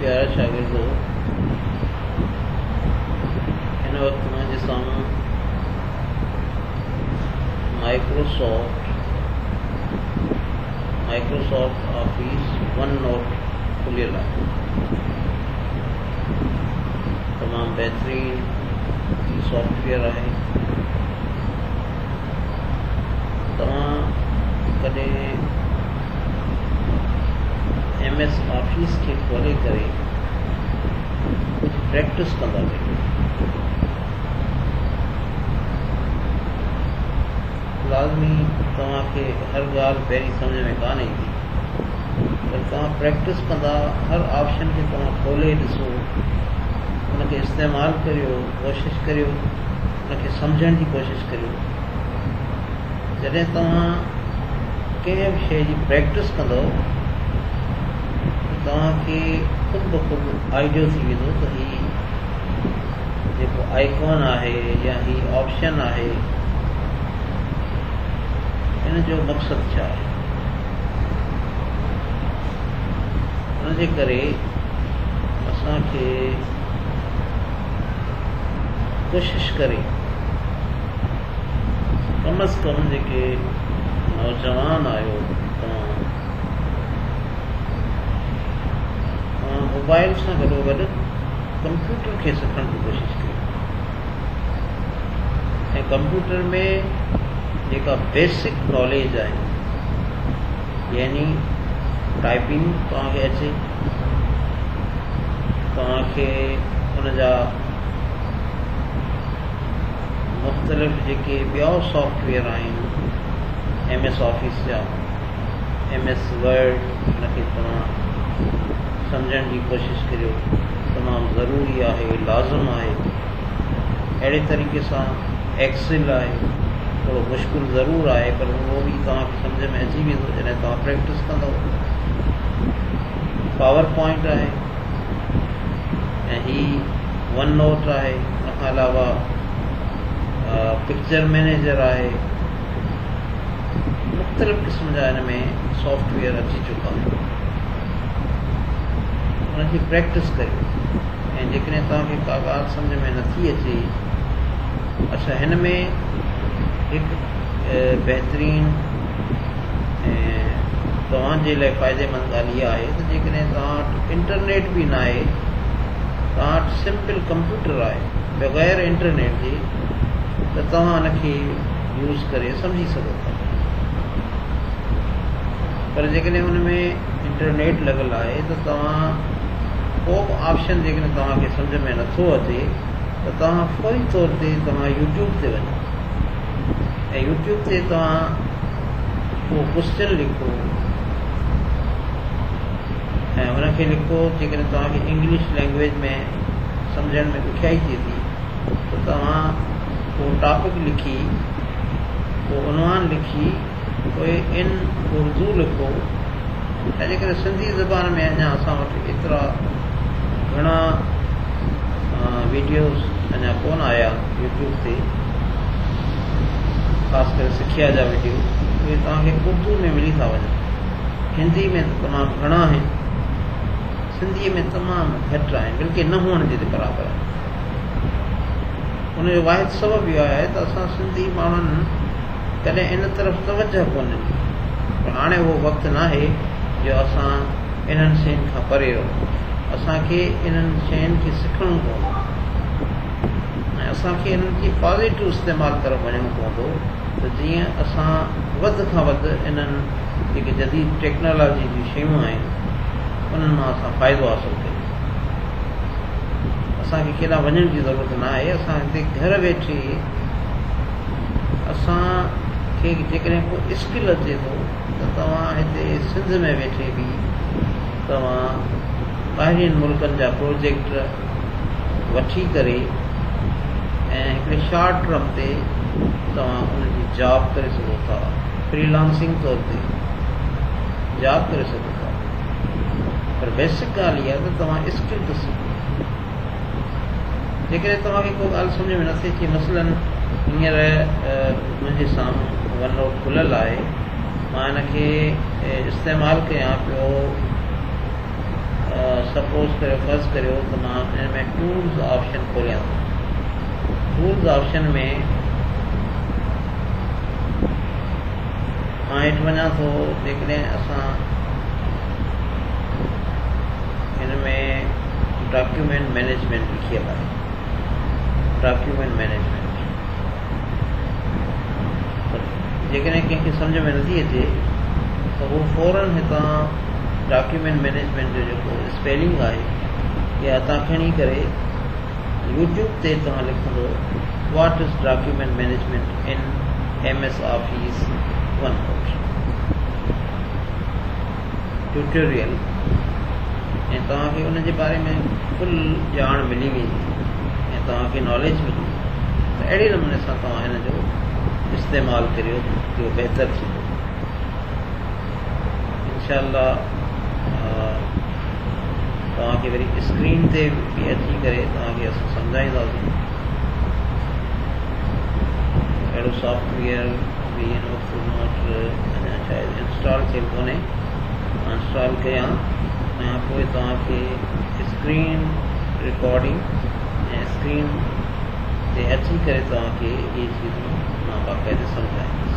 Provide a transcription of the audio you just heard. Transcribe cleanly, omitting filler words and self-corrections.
प्यारा शागिर्दो, इन वक्त मुझे सामने माइक्रोसॉफ्ट ऑफिस वन नोट खुलियल आहे। तमामु बहितरीन सॉफ्टवेयर आहे। तव्हां कॾहिं MS ऑफिस खे खोले करे कुझु प्रैक्टिस कंदा कयो। लाज़मी तव्हांखे हर ॻाल्हि पहिरीं सम्झ में कान ईंदी, पर तव्हां प्रैक्टिस कंदा, हर ऑप्शन खे तव्हां खोले ॾिसो, उनखे इस्तेमालु करियो, कोशिशि करियो, उनखे सम्झण जी कोशिशि करियो। जॾहिं तव्हां कंहिं बि शइ जी प्रैक्टिस कंदव त तव्हांखे ख़ुदि ब ख़ुदि आइडियो थी वेंदो त हीउ जेको आइकॉन आहे या हीउ ऑप्शन आहे, इन जो मक़सदु छा आहे। उनजे करे असांखे कोशिशि करे कम अज़ कम जेके नौजवान आहियो, तव्हां मोबाइल सां गॾोगॾु कंप्यूटर खे सिखण जी कोशिशि कयो। ऐं कंप्यूटर में जेका बेसिक नॉलेज आहे, यानी टाइपिंग तव्हांखे अचे, तव्हांखे उनजा मुख़्तलिफ़ जेके ॿिया सॉफ्टवेयर आहिनि, MS ऑफिस जा, MS वर्ड, उनखे तव्हां सम्झण जी कोशिशि करियो। तमामु ज़रूरी आहे, लाज़िम आहे। अहिड़े तरीक़े सां एक्सेल आहे, थोरो मुश्किल ज़रूरु आहे, पर उहो बि तव्हांखे सम्झ में अची वेंदो जॾहिं तव्हां प्रैक्टिस कंदव। पावर पॉइंट आहे, ऐं हीउ वन नोट आहे। उनखां अलावा पिक्चर मैनेजर आहे। मुख़्तलिफ़ क़िस्म जा हिन में सॉफ्टवेयर अची चुका आहिनि। उनजी प्रैक्टिस करियो। ऐं जेकॾहिं तव्हांखे का ॻाल्हि सम्झ में नथी अचे, अच्छा, हिन में हिकु बहितरीन ऐं तव्हांजे लाइ फ़ाइदेमंद ॻाल्हि इहा आहे त जेकॾहिं तव्हां वटि इंटरनेट बि न आहे, तव्हां वटि सिंपल कंप्यूटर आहे बग़ैर इंटरनेट जे, त तव्हां हुनखे यूज़ करे सम्झी सघो था। पर जेकॾहिं हुन में इंटरनेट लॻल आहे त तव्हां को बि ऑप्शन जेकॾहिं तव्हांखे सम्झ में नथो अचे त तव्हां फौरी तौर ते तव्हां यूट्यूब ते वञो, ऐं यूट्यूब ते तव्हां उहो क्वेश्चन लिखो ऐं हुनखे लिखो। जेकॾहिं तव्हांखे इंग्लिश लैंग्वेज में सम्झण में ॾुखियाई थिए थी त तव्हां उहो टॉपिक लिखी, उहो उनवान लिखी, पोइ इन उर्दू लिखो। ऐं जेकॾहिं सिंधी ज़बान में अञा असां वटि एतिरा घणा वीडियोस अञा कोन आया यूट्यूब ते, ख़ासि करे सिखिया जा वीडियो, उहे तव्हांखे उर्दू में मिली था वञनि। हिंदी में तमामु घणा आहिनि, सिंधीअ में तमामु घटि आहिनि, बल्कि न हुअण जे बराबरि आहिनि। उनजो वाहिद सबबु इहो आहे त असां सिंधी माण्हुनि कॾहिं इन तरफ़ तवजह कोन ॾिनी। पर हाणे उहो वक़्तु न आहे जो असां इन्हनि शयुनि खां परे रहूं। असांखे इन्हनि शयुनि खे सिखणो पवंदो ऐं असांखे इन्हनि खे पॉज़िटिव इस्तेमालु तरफ़ वञणो पवंदो, त जीअं असां वधि खां वधि इन्हनि जेके जदीद टेक्नोलॉजी जी शयूं आहिनि, उन्हनि मां असां फ़ाइदो हासिलु कयूं। असांखे केॾा वञण जी ज़रूरत न आहे। असां हिते घर वेठे असांखे जेकॾहिं को स्किल अचे थो त तव्हां हिते सिंध में वेठे बि तव्हां ॿाहिरियुनि मुल्कनि जा प्रोजेक्ट वठी करे ऐं हिकिड़े शॉर्ट टर्म ते तव्हां उनजी जॉब करे सघो था, फ्रीलांसिंग तौर ते जॉब करे सघो था। पर बेसिक ॻाल्हि इहा आहे त तव्हां स्किल थो सिखो। जेकॾहिं तव्हांखे को ॻाल्हि सम्झ में नथी अचे, मसलन हींअर मुंहिंजे साम्हूं वन नोट खुलियल आहे, मां हिनखे इस्तेमालु कयां पियो सपोज़ करियो फ़र्ज़ करियो त मां हिन में टूल्स ऑप्शन खोलियां थो। टूल्स ऑप्शन में मां हेठि वञा थो। जेकॾहिं असां हिन में डॉक्यूमेंट मैनेजमेंट लिखियल आहे, डॉक्यूमेंट मैनेजमेंट, जेकॾहिं कंहिंखे सम्झ में नथी अचे त उहो फ़ौरन हितां डॉक्यूमेंट मैनेजमेंट जो जेको स्पेलिंग आहे या तव्हां खणी करे यूट्यूब ते तव्हां लिखंदो व्हाट इज़ डॉक्यूमेंट मैनेजमेंट इन MS ऑफिस OneNote ट्यूटोरियल, ऐं तव्हांखे उन जे बारे में फुल ॼाण मिली वेंदी ऐं तव्हांखे नॉलेज मिली। त अहिड़े नमूने सां तव्हां हिन जो इस्तेमालु करियो त उहो बहितर थींदो। इनशाअल्लाह तव्हांखे वरी स्क्रीन ते बि अची करे तव्हांखे असां सम्झाईंदासीं। अहिड़ो सॉफ्टवेयर बि हिन वक़्तु अञा शायदि इंस्टॉल थियल कोन्हे, इंस्टॉल कयां ऐं पोइ तव्हांखे स्क्रीन रिकॉर्डिंग ऐं स्क्रीन ते अची करे तव्हांखे इहे चीज़ूं मां बाक़ाइदे सम्झाईंदुसि।